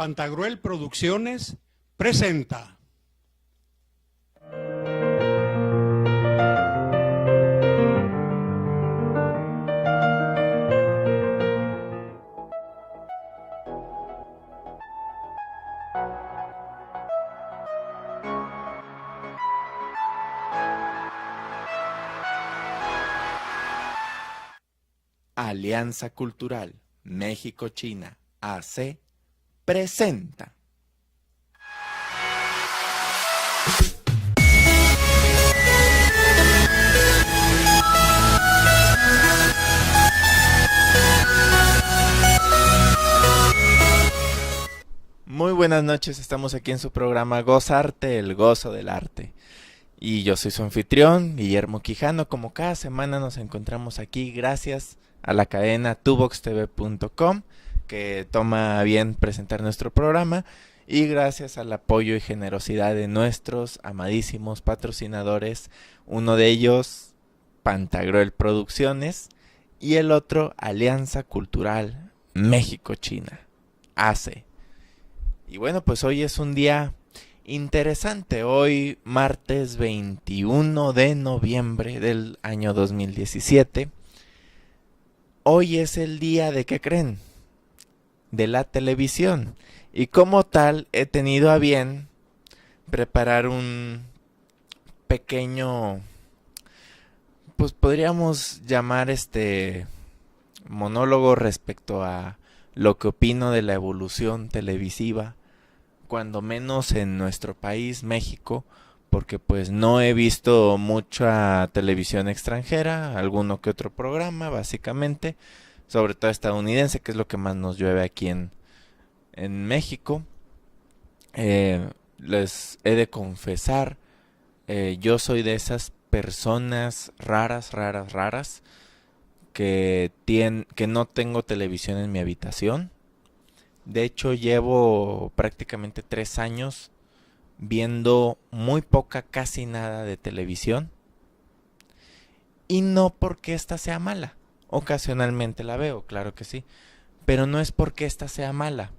Pantagruel Producciones presenta. Alianza Cultural México-China AC presenta. Muy buenas noches, estamos aquí en su programa Gozarte, el gozo del arte. Y yo soy su anfitrión, Guillermo Quijano. Como cada semana nos encontramos aquí gracias a la cadena tuvoxtv.com, que toma a bien presentar nuestro programa, y gracias al apoyo y generosidad de nuestros amadísimos patrocinadores, uno de ellos Pantagruel Producciones y el otro Alianza Cultural México-China AC. Y bueno, pues hoy es un día interesante, hoy martes 21 de noviembre del año 2017. Hoy es el día de, ¿qué creen?, de la televisión. Y como tal he tenido a bien preparar un pequeño, pues podríamos llamar monólogo respecto a lo que opino de la evolución televisiva, cuando menos en nuestro país, México, porque pues no he visto mucha televisión extranjera, alguno que otro programa básicamente, sobre todo estadounidense, que es lo que más nos llueve aquí en México. Les he de confesar, yo soy de esas personas raras, que no tengo televisión en mi habitación. De hecho, llevo prácticamente 3 años viendo muy poca, casi nada de televisión. Y no porque esta sea mala. Ocasionalmente la veo, claro que sí. Pero no es porque esta sea mala.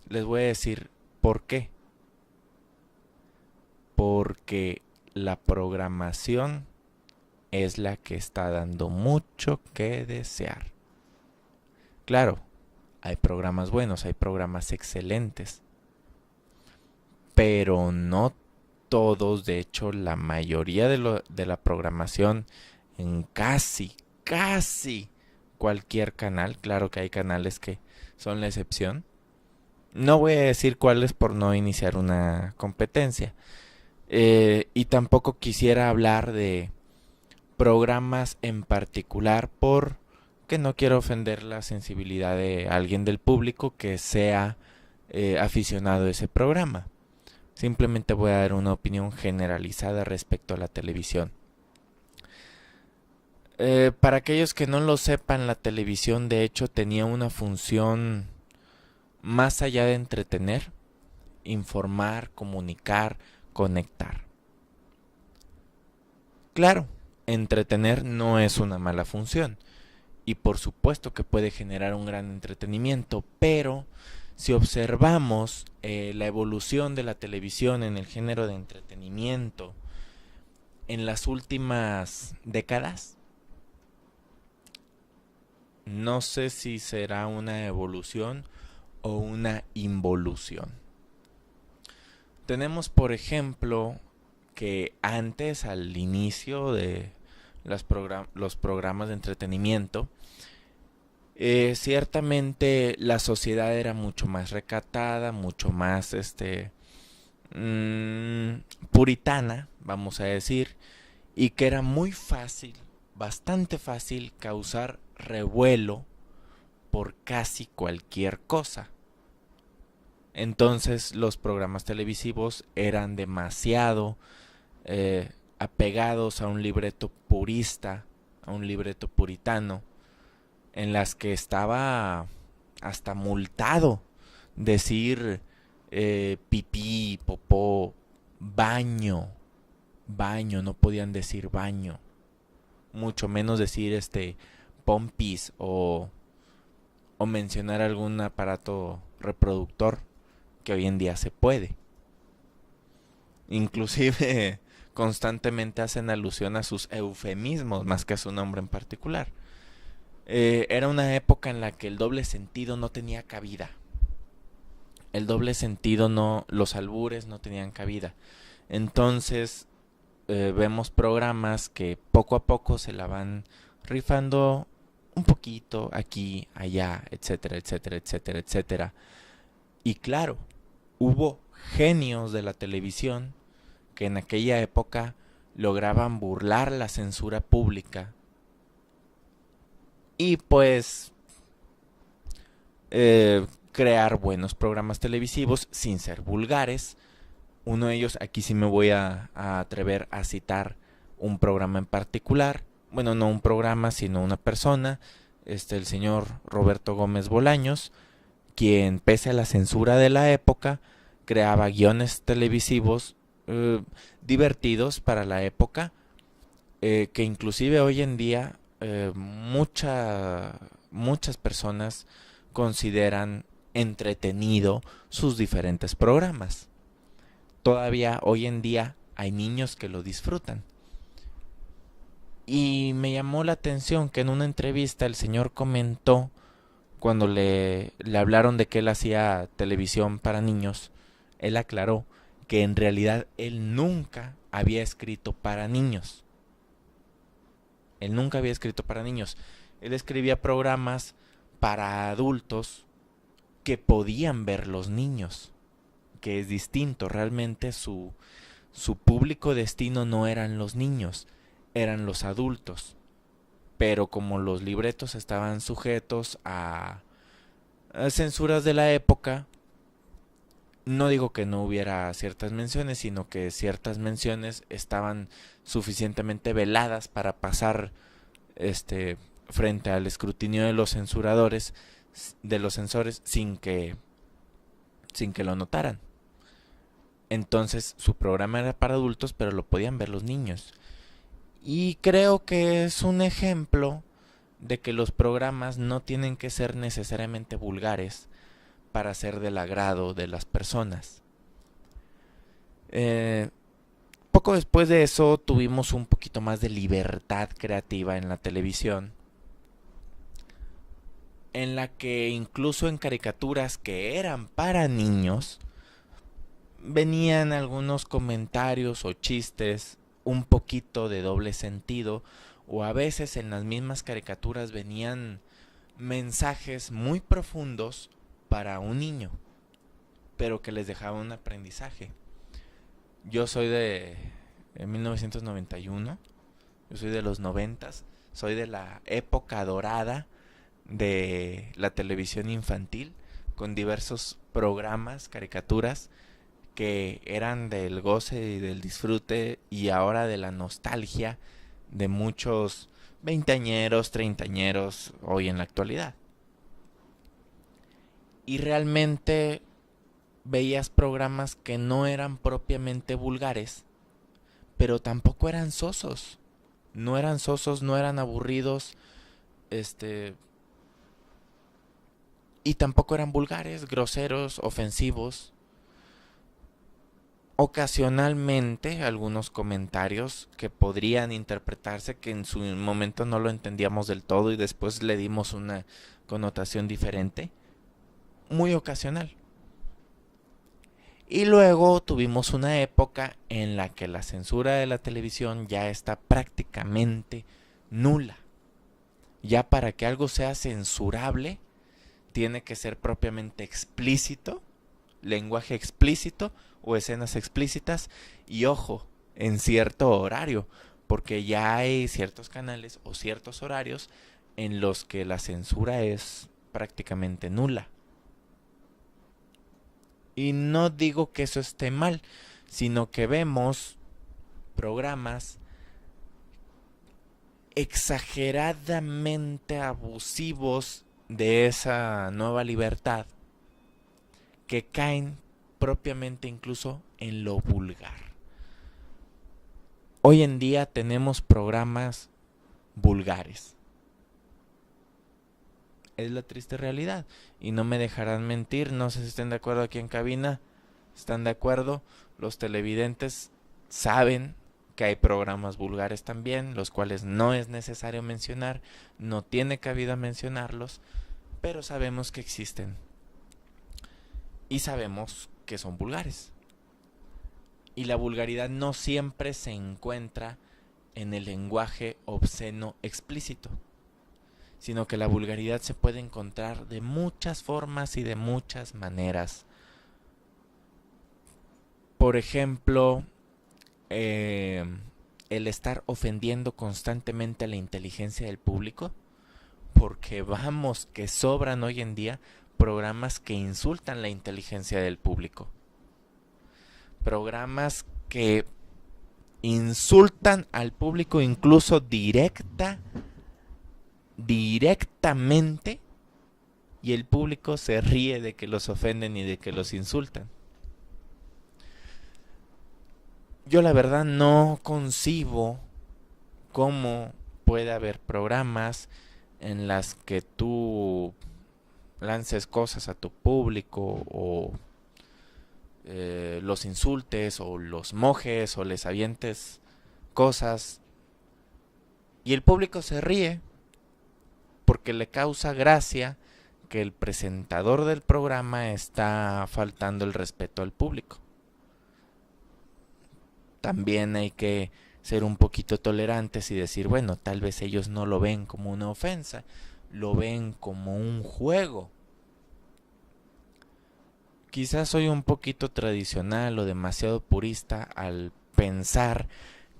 Les voy a decir por qué. Porque la programación es la que está dando mucho que desear. Claro, hay programas buenos, hay programas excelentes, pero no todos. De hecho, la mayoría de la programación en casi cualquier canal, claro que hay canales que son la excepción, no voy a decir cuáles por no iniciar una competencia, y tampoco quisiera hablar de programas en particular porque no quiero ofender la sensibilidad de alguien del público que sea aficionado a ese programa. Simplemente voy a dar una opinión generalizada respecto a la televisión. Para aquellos que no lo sepan, la televisión de hecho tenía una función más allá de entretener, informar, comunicar, conectar. Claro, entretener no es una mala función, y por supuesto que puede generar un gran entretenimiento, pero si observamos la evolución de la televisión en el género de entretenimiento en las últimas décadas, no sé si será una evolución o una involución. Tenemos, por ejemplo, que antes, al inicio de los programas de entretenimiento, ciertamente la sociedad era mucho más recatada, mucho más puritana, vamos a decir, y que era muy fácil, bastante fácil, causar revuelo por casi cualquier cosa. Entonces los programas televisivos eran demasiado apegados a un libreto purista, a un libreto puritano, en las que estaba hasta multado decir pipí, popó, baño, no podían decir baño, mucho menos decir pompis o mencionar algún aparato reproductor. que hoy en día se puede. Inclusive constantemente hacen alusión a sus eufemismos más que a su nombre en particular. Era una época en la que el doble sentido no tenía cabida. El doble sentido no, los albures no tenían cabida. Entonces vemos programas que poco a poco se la van rifando un poquito aquí, allá, etcétera, etcétera, etcétera, etcétera. Y claro, hubo genios de la televisión que en aquella época lograban burlar la censura pública y pues crear buenos programas televisivos sin ser vulgares. Uno de ellos, aquí sí me voy a atrever a citar un programa en particular. Bueno, no un programa, sino una persona, el señor Roberto Gómez Bolaños, quien pese a la censura de la época, creaba guiones televisivos divertidos para la época, que inclusive hoy en día muchas personas consideran entretenido sus diferentes programas. Todavía hoy en día hay niños que lo disfrutan. Y me llamó la atención que en una entrevista el señor comentó, cuando le hablaron de que él hacía televisión para niños, él aclaró que en realidad él nunca había escrito para niños. Él nunca había escrito para niños. Él escribía programas para adultos que podían ver los niños, que es distinto. Realmente su público destino no eran los niños, eran los adultos. Pero como los libretos estaban sujetos a censuras de la época, no digo que no hubiera ciertas menciones, sino que ciertas menciones estaban suficientemente veladas para pasar frente al escrutinio de los censuradores, de los censores, sin que lo notaran. Entonces su programa era para adultos, pero lo podían ver los niños. Y creo que es un ejemplo de que los programas no tienen que ser necesariamente vulgares para ser del agrado de las personas. Poco después de eso tuvimos un poquito más de libertad creativa en la televisión, en la que incluso en caricaturas que eran para niños venían algunos comentarios o chistes un poquito de doble sentido, o a veces en las mismas caricaturas venían mensajes muy profundos para un niño, pero que les dejaba un aprendizaje. Yo soy de 1991, yo soy de los 90s, soy de la época dorada de la televisión infantil, con diversos programas, caricaturas, que eran del goce y del disfrute, y ahora de la nostalgia de muchos veinteañeros, treintañeros hoy en la actualidad. Y realmente veías programas que no eran propiamente vulgares, pero tampoco eran sosos. No eran sosos, no eran aburridos, y tampoco eran vulgares, groseros, ofensivos. Ocasionalmente algunos comentarios que podrían interpretarse que en su momento no lo entendíamos del todo y después le dimos una connotación diferente. Muy ocasional. Y luego tuvimos una época en la que la censura de la televisión ya está prácticamente nula. Ya para que algo sea censurable, tiene que ser propiamente explícito, lenguaje explícito o escenas explícitas, y ojo, en cierto horario, porque ya hay ciertos canales o ciertos horarios en los que la censura es prácticamente nula. Y no digo que eso esté mal, sino que vemos programas exageradamente abusivos de esa nueva libertad que caen propiamente incluso en lo vulgar. Hoy en día tenemos programas vulgares. Es la triste realidad. Y no me dejarán mentir, no sé si estén de acuerdo aquí en cabina. ¿Están de acuerdo? Los televidentes saben que hay programas vulgares también, los cuales no es necesario mencionar, no tiene cabida mencionarlos, pero sabemos que existen. Y sabemos que son vulgares. Y la vulgaridad no siempre se encuentra en el lenguaje obsceno explícito, sino que la vulgaridad se puede encontrar de muchas formas y de muchas maneras. Por ejemplo, el estar ofendiendo constantemente a la inteligencia del público, porque vamos, que sobran hoy en día programas que insultan la inteligencia del público. Programas que insultan al público incluso directamente, y el público se ríe de que los ofenden y de que los insultan. Yo la verdad no concibo cómo puede haber programas en las que tú lances cosas a tu público o los insultes o los mojes o les avientes cosas y el público se ríe porque le causa gracia que el presentador del programa está faltando el respeto al público. También hay que ser un poquito tolerantes y decir, bueno, tal vez ellos no lo ven como una ofensa, lo ven como un juego. Quizás soy un poquito tradicional o demasiado purista al pensar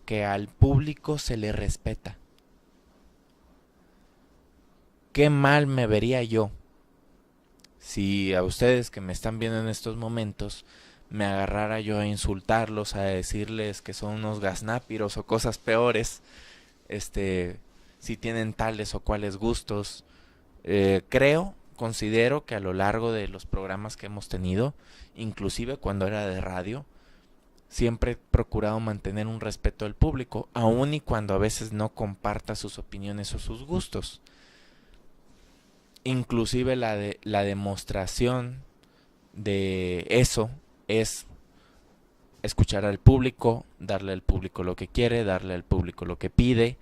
que al público se le respeta. Qué mal me vería yo si a ustedes que me están viendo en estos momentos me agarrara yo a insultarlos, a decirles que son unos gaznápiros o cosas peores, si tienen tales o cuales gustos. Considero que a lo largo de los programas que hemos tenido, inclusive cuando era de radio, siempre he procurado mantener un respeto al público, aun y cuando a veces no comparta sus opiniones o sus gustos. Inclusive la demostración de eso es escuchar al público, darle al público lo que quiere, darle al público lo que pide,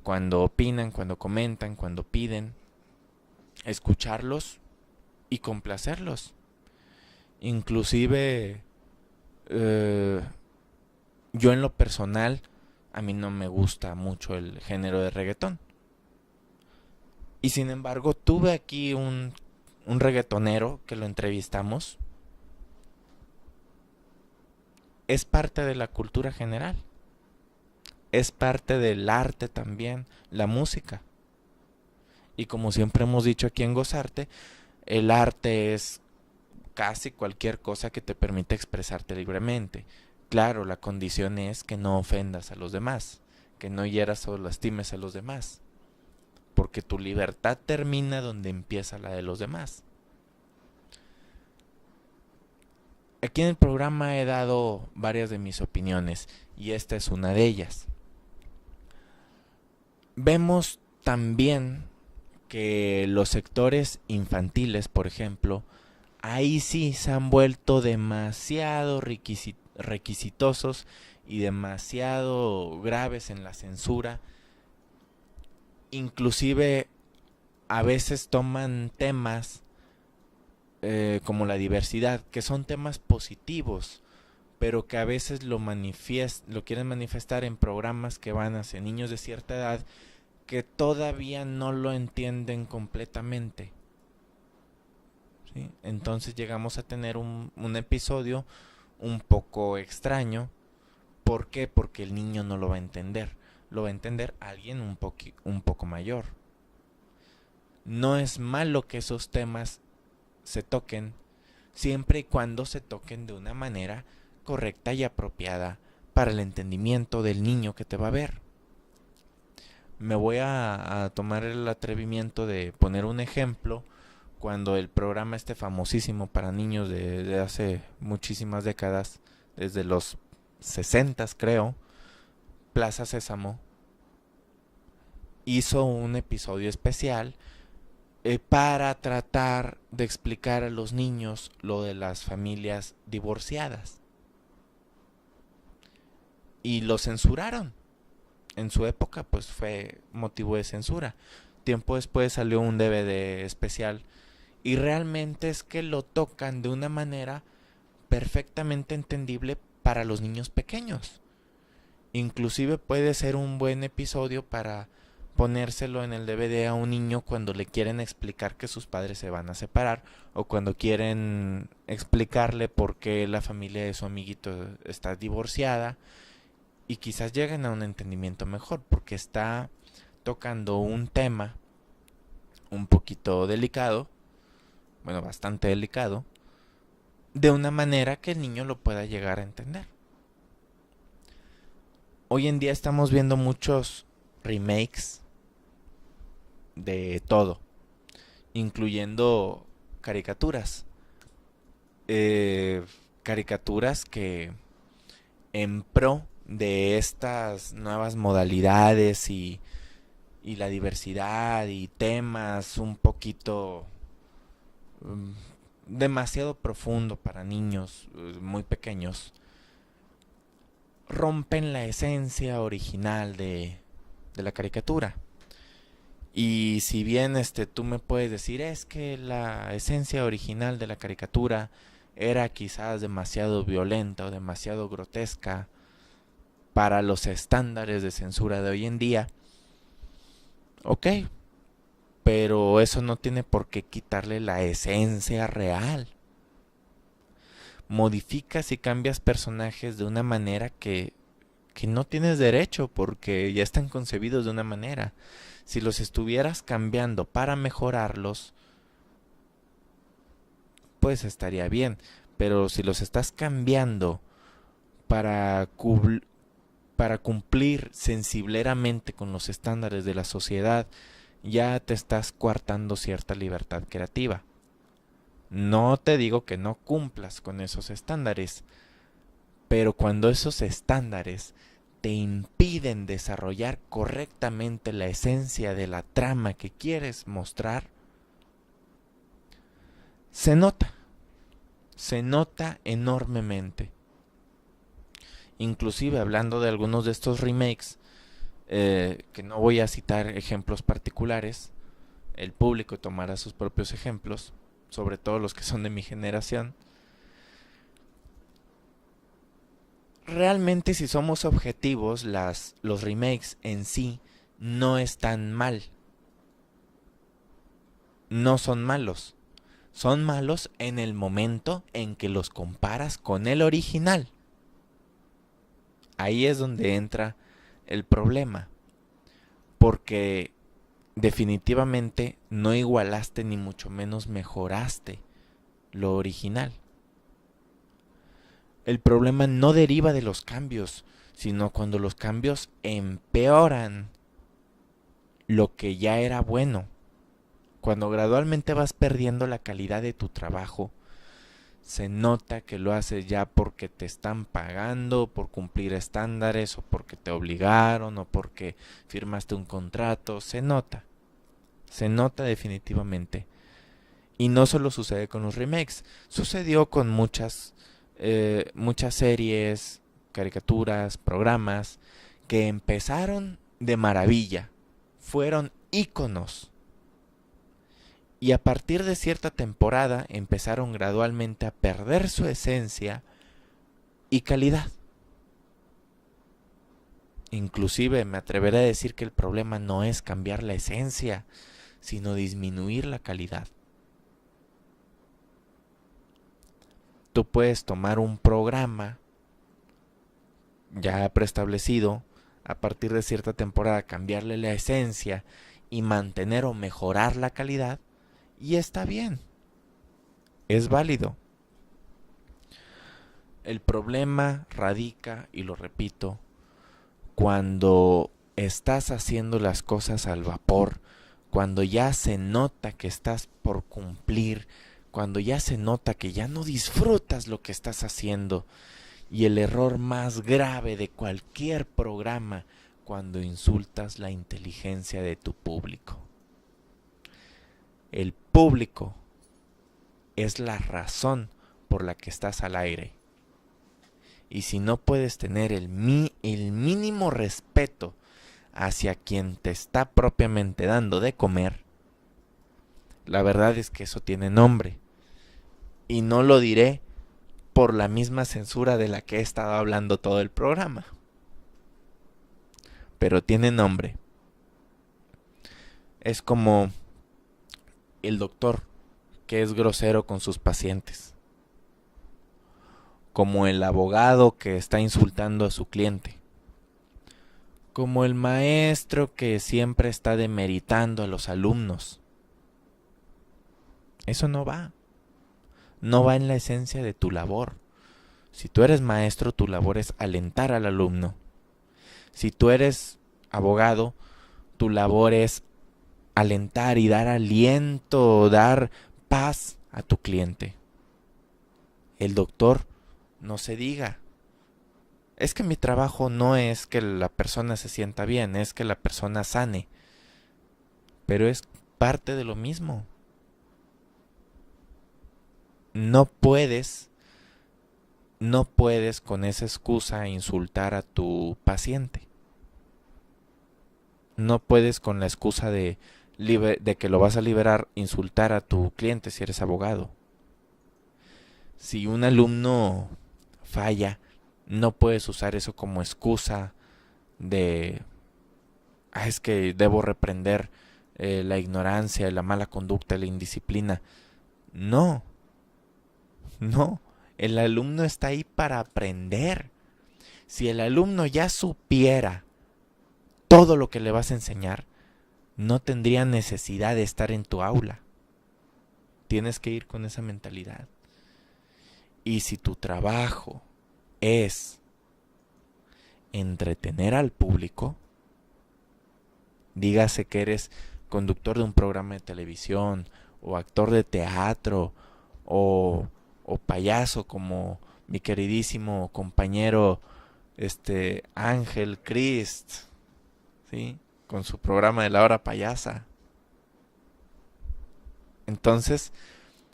cuando opinan, cuando comentan, cuando piden, escucharlos y complacerlos. Inclusive yo en lo personal, a mí no me gusta mucho el género de reggaetón. Y sin embargo tuve aquí un reggaetonero que lo entrevistamos. Es parte de la cultura general. Es parte del arte también, la música. Y como siempre hemos dicho aquí en Gozarte, el arte es casi cualquier cosa que te permite expresarte libremente. Claro, la condición es que no ofendas a los demás, que no hieras o lastimes a los demás, porque tu libertad termina donde empieza la de los demás. Aquí en el programa he dado varias de mis opiniones y esta es una de ellas. Vemos también que los sectores infantiles, por ejemplo, ahí sí se han vuelto demasiado requisitosos y demasiado graves en la censura. Inclusive a veces toman temas como la diversidad, que son temas positivos, pero que a veces lo quieren manifestar en programas que van hacia niños de cierta edad que todavía no lo entienden completamente. ¿Sí? Entonces llegamos a tener un episodio un poco extraño. ¿Por qué? Porque el niño no lo va a entender. Lo va a entender alguien un poco mayor. No es malo que esos temas se toquen, siempre y cuando se toquen de una manera correcta y apropiada para el entendimiento del niño que te va a ver. Me voy a tomar el atrevimiento de poner un ejemplo cuando el programa famosísimo para niños de hace muchísimas décadas, desde los 60s creo, Plaza Sésamo, hizo un episodio especial para tratar de explicar a los niños lo de las familias divorciadas. Y lo censuraron. En su época pues fue motivo de censura. Tiempo después salió un DVD especial y realmente es que lo tocan de una manera perfectamente entendible para los niños pequeños. Inclusive puede ser un buen episodio para ponérselo en el DVD a un niño cuando le quieren explicar que sus padres se van a separar o cuando quieren explicarle por qué la familia de su amiguito está divorciada y quizás lleguen a un entendimiento mejor porque está tocando un tema un poquito delicado, bueno, bastante delicado, de una manera que el niño lo pueda llegar a entender. Hoy en día estamos viendo muchos remakes de todo, incluyendo caricaturas. Caricaturas que en pro de estas nuevas modalidades y la diversidad y temas un poquito demasiado profundo para niños muy pequeños, rompen la esencia original de la caricatura. Y si bien tú me puedes decir, es que la esencia original de la caricatura era quizás demasiado violenta o demasiado grotesca para los estándares de censura de hoy en día, ok, pero eso no tiene por qué quitarle la esencia real. Modificas y cambias personajes de una manera que no tienes derecho porque ya están concebidos de una manera. Si los estuvieras cambiando para mejorarlos, pues estaría bien. Pero si los estás cambiando para cumplir sensibleramente con los estándares de la sociedad, ya te estás coartando cierta libertad creativa. No te digo que no cumplas con esos estándares, pero cuando esos estándares te impiden desarrollar correctamente la esencia de la trama que quieres mostrar, se nota enormemente. Inclusive hablando de algunos de estos remakes, que no voy a citar ejemplos particulares, el público tomará sus propios ejemplos, sobre todo los que son de mi generación. Realmente, si somos objetivos, los remakes en sí no están mal. No son malos. Son malos en el momento en que los comparas con el original. Ahí es donde entra el problema. Porque definitivamente no igualaste ni mucho menos mejoraste lo original. El problema no deriva de los cambios, sino cuando los cambios empeoran lo que ya era bueno. Cuando gradualmente vas perdiendo la calidad de tu trabajo, se nota que lo haces ya porque te están pagando, por cumplir estándares, o porque te obligaron, o porque firmaste un contrato. Se nota definitivamente. Y no solo sucede con los remakes, sucedió con muchas series, caricaturas, programas que empezaron de maravilla, fueron íconos. Y a partir de cierta temporada empezaron gradualmente a perder su esencia y calidad. Inclusive me atreveré a decir que el problema no es cambiar la esencia, sino disminuir la calidad. Tú puedes tomar un programa ya preestablecido, a partir de cierta temporada cambiarle la esencia y mantener o mejorar la calidad, y está bien, es válido. El problema radica, y lo repito, cuando estás haciendo las cosas al vapor, cuando ya se nota que estás por cumplir, cuando ya se nota que ya no disfrutas lo que estás haciendo. Y el error más grave de cualquier programa, cuando insultas la inteligencia de tu público. El público es la razón por la que estás al aire. Y si no puedes tener el mínimo respeto hacia quien te está propiamente dando de comer, la verdad es que eso tiene nombre. Y no lo diré por la misma censura de la que he estado hablando todo el programa. Pero tiene nombre. Es como el doctor que es grosero con sus pacientes. Como el abogado que está insultando a su cliente. Como el maestro que siempre está demeritando a los alumnos. Eso no va. No va en la esencia de tu labor. Si tú eres maestro, tu labor es alentar al alumno. Si tú eres abogado, tu labor es alentar y dar aliento, dar paz a tu cliente. El doctor, no se diga. Es que mi trabajo no es que la persona se sienta bien, es que la persona sane. Pero es parte de lo mismo. No puedes con esa excusa insultar a tu paciente. No puedes con la excusa de que lo vas a liberar insultar a tu cliente si eres abogado. Si un alumno falla, no puedes usar eso como excusa de es que debo reprender la ignorancia, la mala conducta, la indisciplina. No, el alumno está ahí para aprender. Si el alumno ya supiera todo lo que le vas a enseñar, no tendría necesidad de estar en tu aula. Tienes que ir con esa mentalidad. Y si tu trabajo es entretener al público, dígase que eres conductor de un programa de televisión, o actor de teatro, o payaso como mi queridísimo compañero Ángel Crist, ¿sí? Con su programa de La Hora Payasa. Entonces,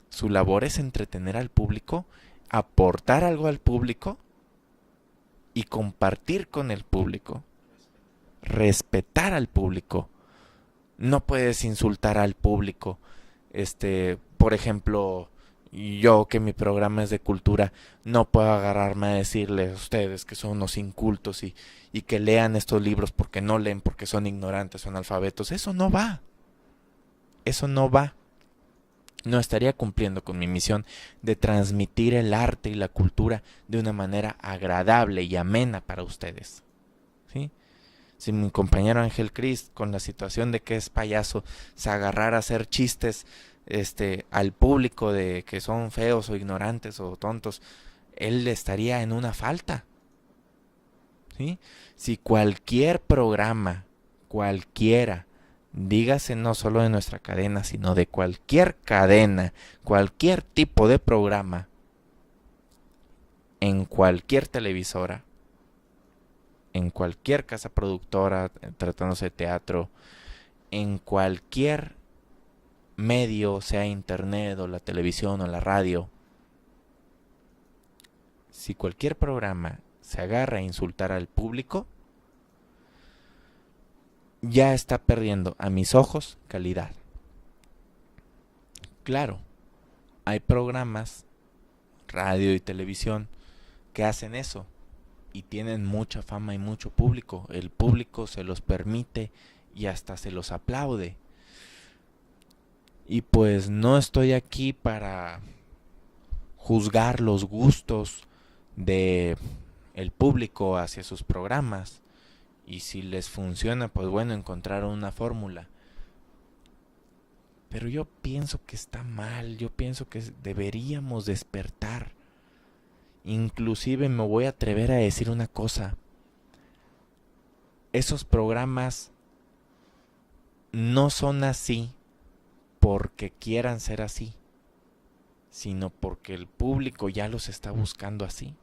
su labor es entretener al público, aportar algo al público y compartir con el público. Respetar al público. No puedes insultar al público. Por ejemplo, yo que mi programa es de cultura, no puedo agarrarme a decirles a ustedes que son unos incultos y que lean estos libros porque no leen, porque son ignorantes, son analfabetos. Eso no va. Eso no va. No estaría cumpliendo con mi misión de transmitir el arte y la cultura de una manera agradable y amena para ustedes. ¿Sí? Si mi compañero Ángel Crist, con la situación de que es payaso, se agarrara a hacer chistes al público de que son feos o ignorantes o tontos, él estaría en una falta. ¿Sí? Si cualquier programa, cualquiera, dígase no solo de nuestra cadena, sino de cualquier cadena, cualquier tipo de programa, en cualquier televisora, en cualquier casa productora, tratándose de teatro, en cualquier medio, sea internet o la televisión o la radio, si cualquier programa se agarra a insultar al público, ya está perdiendo, a mis ojos, calidad. Claro, hay programas, radio y televisión, que hacen eso y tienen mucha fama y mucho público. El público se los permite y hasta se los aplaude. Y pues no estoy aquí para juzgar los gustos de el público hacia sus programas. Y si les funciona, pues bueno, encontraron una fórmula. Pero yo pienso que está mal, yo pienso que deberíamos despertar. Inclusive me voy a atrever a decir una cosa. Esos programas no son así porque quieran ser así, sino porque el público ya los está buscando así.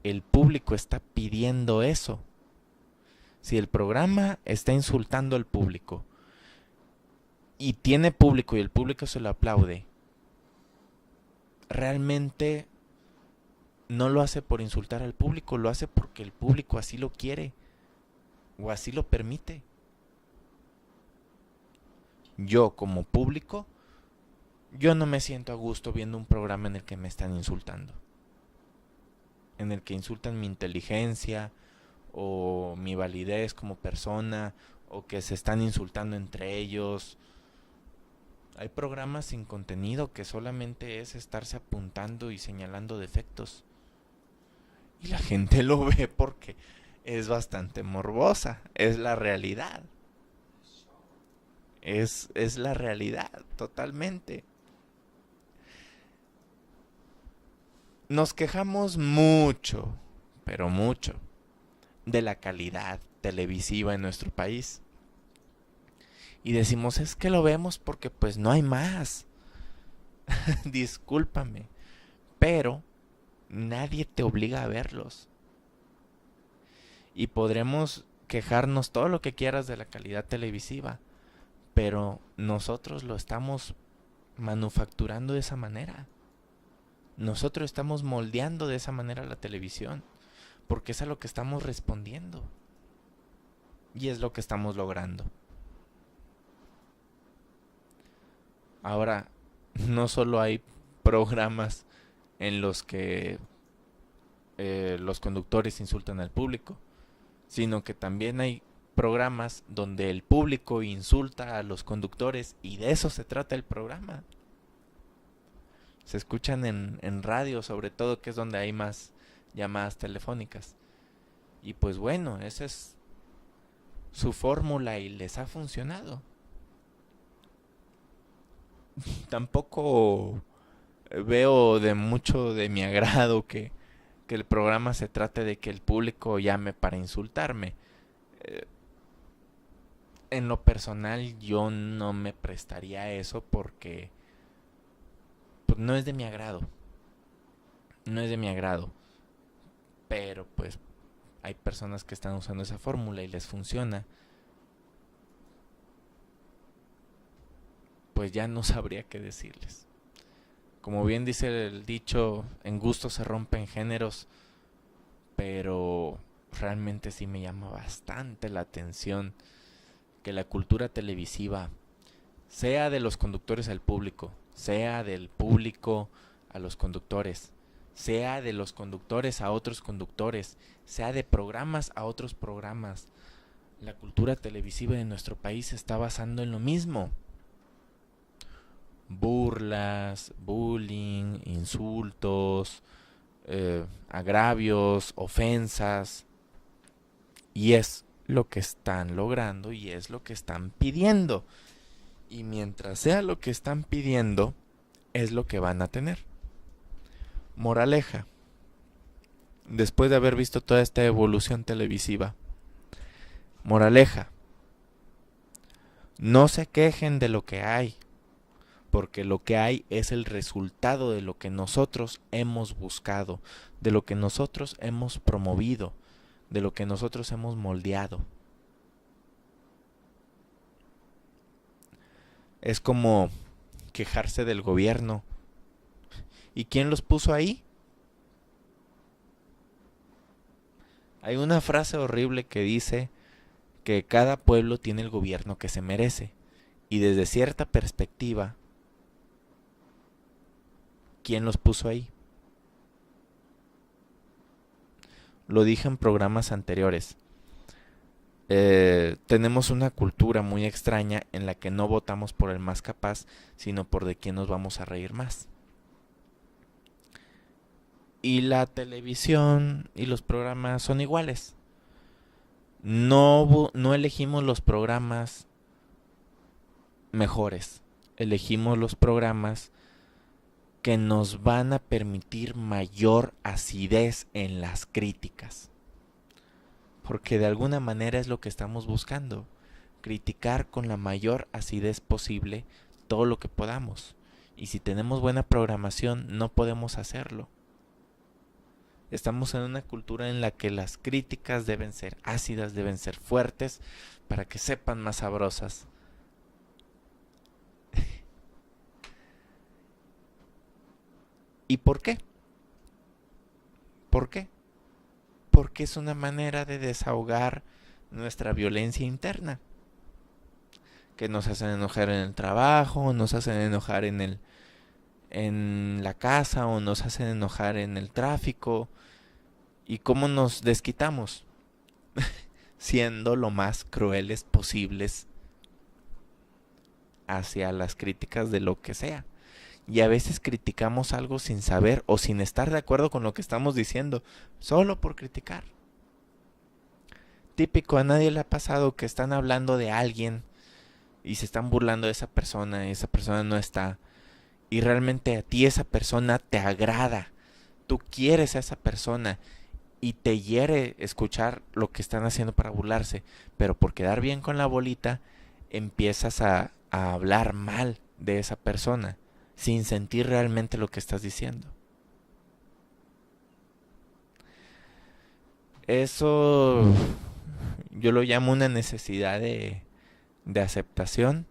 El público está pidiendo eso. Si el programa está insultando al público y tiene público y el público se lo aplaude, realmente no lo hace por insultar al público, lo hace porque el público así lo quiere o así lo permite. Yo como público, yo no me siento a gusto viendo un programa en el que me están insultando, en el que insultan mi inteligencia o mi validez como persona, o que se están insultando entre ellos. Hay programas sin contenido que solamente es estarse apuntando y señalando defectos. Y la gente lo ve porque es bastante morbosa, es la realidad. Es la realidad, totalmente. Nos quejamos mucho, pero mucho, de la calidad televisiva en nuestro país. Y decimos, es que lo vemos porque pues no hay más. Discúlpame, pero nadie te obliga a verlos. Y podremos quejarnos todo lo que quieras de la calidad televisiva, pero nosotros lo estamos manufacturando de esa manera. Nosotros estamos moldeando de esa manera la televisión, porque es a lo que estamos respondiendo. Y es lo que estamos logrando. Ahora, no solo hay programas en los que los conductores insultan al público, sino que también hay programas donde el público insulta a los conductores, y de eso se trata el programa. Se escuchan en radio, sobre todo, que es donde hay más llamadas telefónicas. Y pues bueno, esa es su fórmula y les ha funcionado. Tampoco veo de mucho de mi agrado que el programa se trate de que el público llame para insultarme. En lo personal yo no me prestaría a eso porque pues, no es de mi agrado. No es de mi agrado. Pero pues hay personas que están usando esa fórmula y les funciona. Pues ya no sabría qué decirles. Como bien dice el dicho, en gusto se rompen géneros, pero realmente sí me llama bastante la atención que la cultura televisiva, sea de los conductores al público, sea del público a los conductores, sea de los conductores a otros conductores, sea de programas a otros programas, la cultura televisiva de nuestro país se está basando en lo mismo. Burlas, bullying, insultos, agravios, ofensas. Y es lo que están logrando y es lo que están pidiendo. Y mientras sea lo que están pidiendo, es lo que van a tener. Moraleja. Después de haber visto toda esta evolución televisiva. Moraleja. No se quejen de lo que hay, porque lo que hay es el resultado de lo que nosotros hemos buscado, de lo que nosotros hemos promovido, de lo que nosotros hemos moldeado. Es como quejarse del gobierno. ¿Y quién los puso ahí? Hay una frase horrible que dice que cada pueblo tiene el gobierno que se merece. Y desde cierta perspectiva, ¿quién los puso ahí? Lo dije en programas anteriores. Tenemos una cultura muy extraña en la que no votamos por el más capaz, sino por de quién nos vamos a reír más. Y la televisión y los programas son iguales. No elegimos los programas mejores. Elegimos los programas que nos van a permitir mayor acidez en las críticas. Porque de alguna manera es lo que estamos buscando. Criticar con la mayor acidez posible todo lo que podamos. Y si tenemos buena programación, no podemos hacerlo. Estamos en una cultura en la que las críticas deben ser ácidas, deben ser fuertes, para que sepan más sabrosas. ¿Y por qué? ¿Por qué? Porque es una manera de desahogar nuestra violencia interna. Que nos hacen enojar en el trabajo, nos hacen enojar en la casa o nos hacen enojar en el tráfico. ¿Y cómo nos desquitamos? Siendo lo más crueles posibles hacia las críticas de lo que sea. Y a veces criticamos algo sin saber o sin estar de acuerdo con lo que estamos diciendo, solo por criticar. Típico, a nadie le ha pasado que están hablando de alguien y se están burlando de esa persona y esa persona no está. Y realmente a ti esa persona te agrada. Tú quieres a esa persona y te hiere escuchar lo que están haciendo para burlarse. Pero por quedar bien con la bolita, empiezas a hablar mal de esa persona sin sentir realmente lo que estás diciendo. Eso yo lo llamo una necesidad de aceptación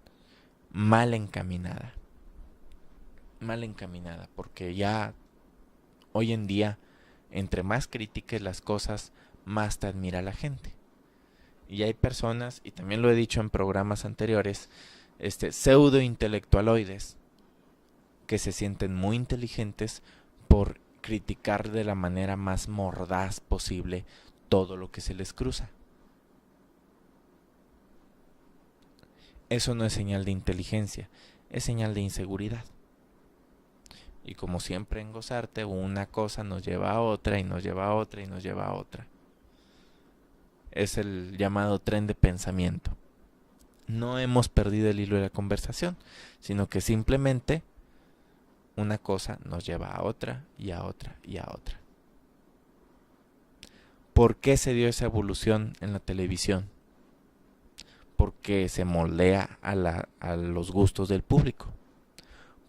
mal encaminada. Mal encaminada, porque ya hoy en día, entre más critiques las cosas, más te admira la gente. Y hay personas, y también lo he dicho en programas anteriores, pseudo intelectualoides, que se sienten muy inteligentes por criticar de la manera más mordaz posible todo lo que se les cruza. Eso no es señal de inteligencia, es señal de inseguridad. Y como siempre en Gozarte, una cosa nos lleva a otra y nos lleva a otra y nos lleva a otra. Es el llamado tren de pensamiento. No hemos perdido el hilo de la conversación, sino que simplemente una cosa nos lleva a otra y a otra y a otra. ¿Por qué se dio esa evolución en la televisión? Porque se moldea a los gustos del público.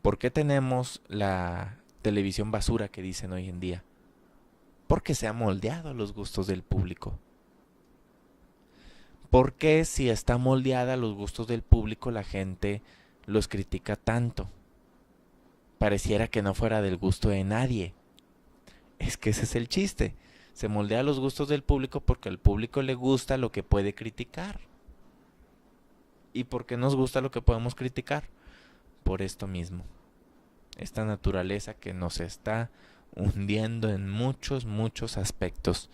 ¿Por qué tenemos la televisión basura que dicen hoy en día? Porque se ha moldeado a los gustos del público. ¿Por qué si está moldeada a los gustos del público la gente los critica tanto? Pareciera que no fuera del gusto de nadie. Es que ese es el chiste. Se moldea a los gustos del público porque al público le gusta lo que puede criticar. ¿Y por qué nos gusta lo que podemos criticar? Por esto mismo. Esta naturaleza que nos está hundiendo en muchos, muchos aspectos.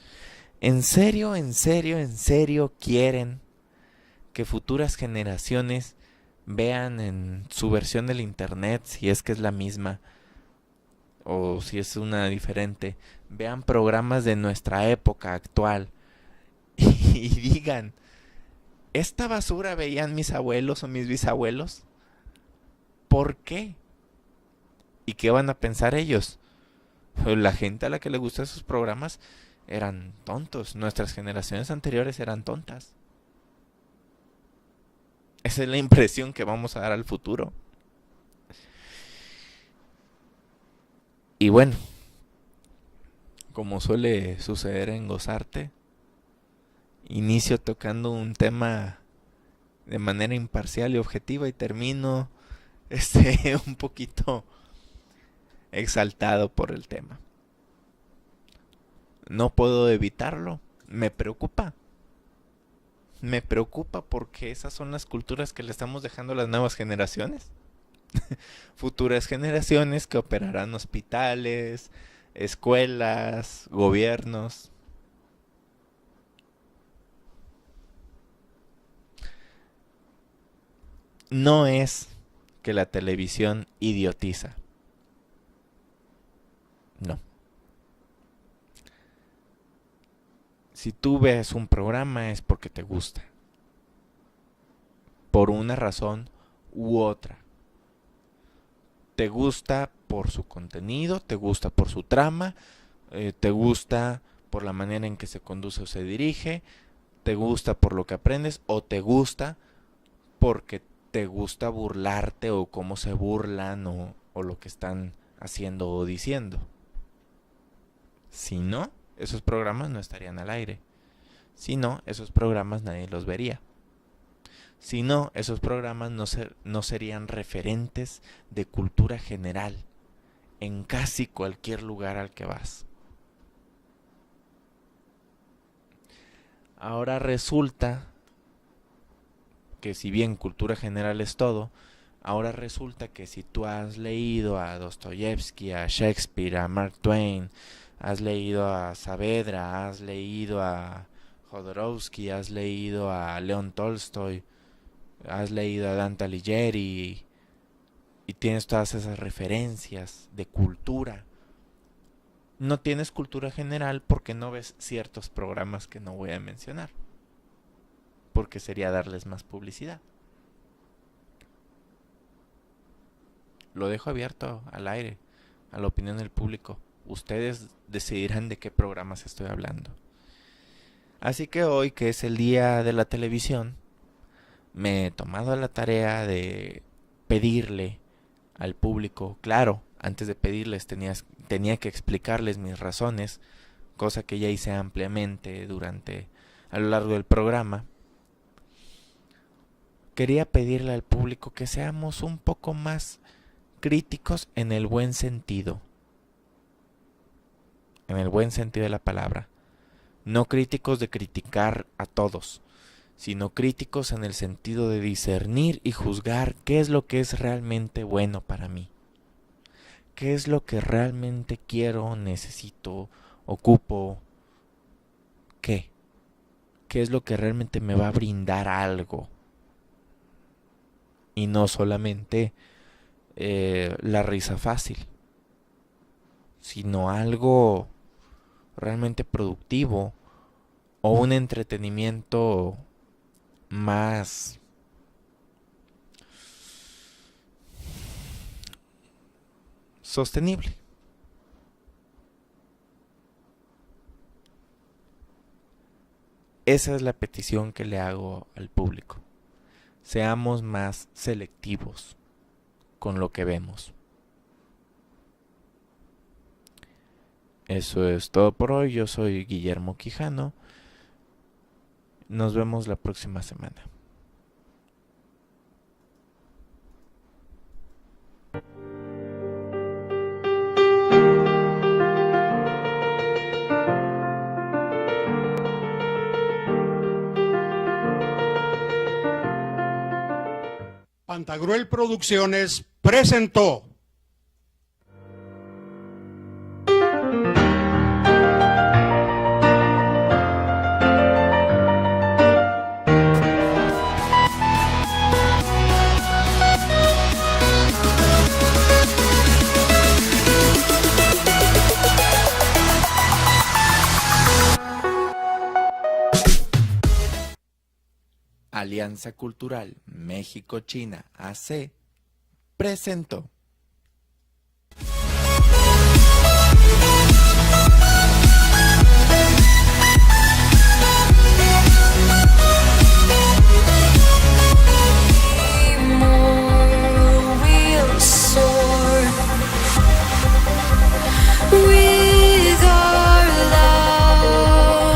¿En serio, en serio, en serio quieren que futuras generaciones vean en su versión del internet, si es que es la misma o si es una diferente, vean programas de nuestra época actual y digan, ¿esta basura veían mis abuelos o mis bisabuelos? ¿Por qué? ¿Y qué van a pensar ellos? La gente a la que le gustan esos programas eran tontos. Nuestras generaciones anteriores eran tontas. Esa es la impresión que vamos a dar al futuro. Y bueno, como suele suceder en Gozarte, inicio tocando un tema de manera imparcial y objetiva y termino un poquito exaltado por el tema. No puedo evitarlo, me preocupa. Me preocupa porque esas son las culturas que le estamos dejando a las nuevas generaciones. Futuras generaciones que operarán hospitales, escuelas, gobiernos. No es que la televisión idiotiza. No. Si tú ves un programa es porque te gusta. Por una razón u otra. Te gusta por su contenido, te gusta por su trama, te gusta por la manera en que se conduce o se dirige, te gusta por lo que aprendes o te gusta porque te gusta burlarte o cómo se burlan o lo que están haciendo o diciendo. Si no, esos programas no estarían al aire. Si no, esos programas nadie los vería. Si no, esos programas no serían referentes de cultura general en casi cualquier lugar al que vas. Ahora resulta que si bien cultura general es todo, ahora resulta que si tú has leído a Dostoyevsky, a Shakespeare, a Mark Twain, has leído a Saavedra, has leído a Jodorowsky, has leído a León Tolstoy, has leído a Dante Alighieri y tienes todas esas referencias de cultura, no tienes cultura general porque no ves ciertos programas que no voy a mencionar, porque sería darles más publicidad. Lo dejo abierto al aire, a la opinión del público. Ustedes decidirán de qué programas estoy hablando. Así que hoy, que es el día de la televisión, me he tomado la tarea de pedirle al público, claro, antes de pedirles tenía que explicarles mis razones, cosa que ya hice ampliamente a lo largo del programa. Quería pedirle al público que seamos un poco más críticos en el buen sentido. En el buen sentido de la palabra. No críticos de criticar a todos, sino críticos en el sentido de discernir y juzgar qué es lo que es realmente bueno para mí. ¿Qué es lo que realmente quiero, necesito, ocupo? ¿Qué? ¿Qué es lo que realmente me va a brindar algo? Y no solamente la risa fácil, sino algo realmente productivo o un entretenimiento más sostenible. Esa es la petición que le hago al público. Seamos más selectivos con lo que vemos. Eso es todo por hoy. Yo soy Guillermo Quijano. Nos vemos la próxima semana. Pantagruel Producciones presentó Alianza Cultural México-China AC presentó.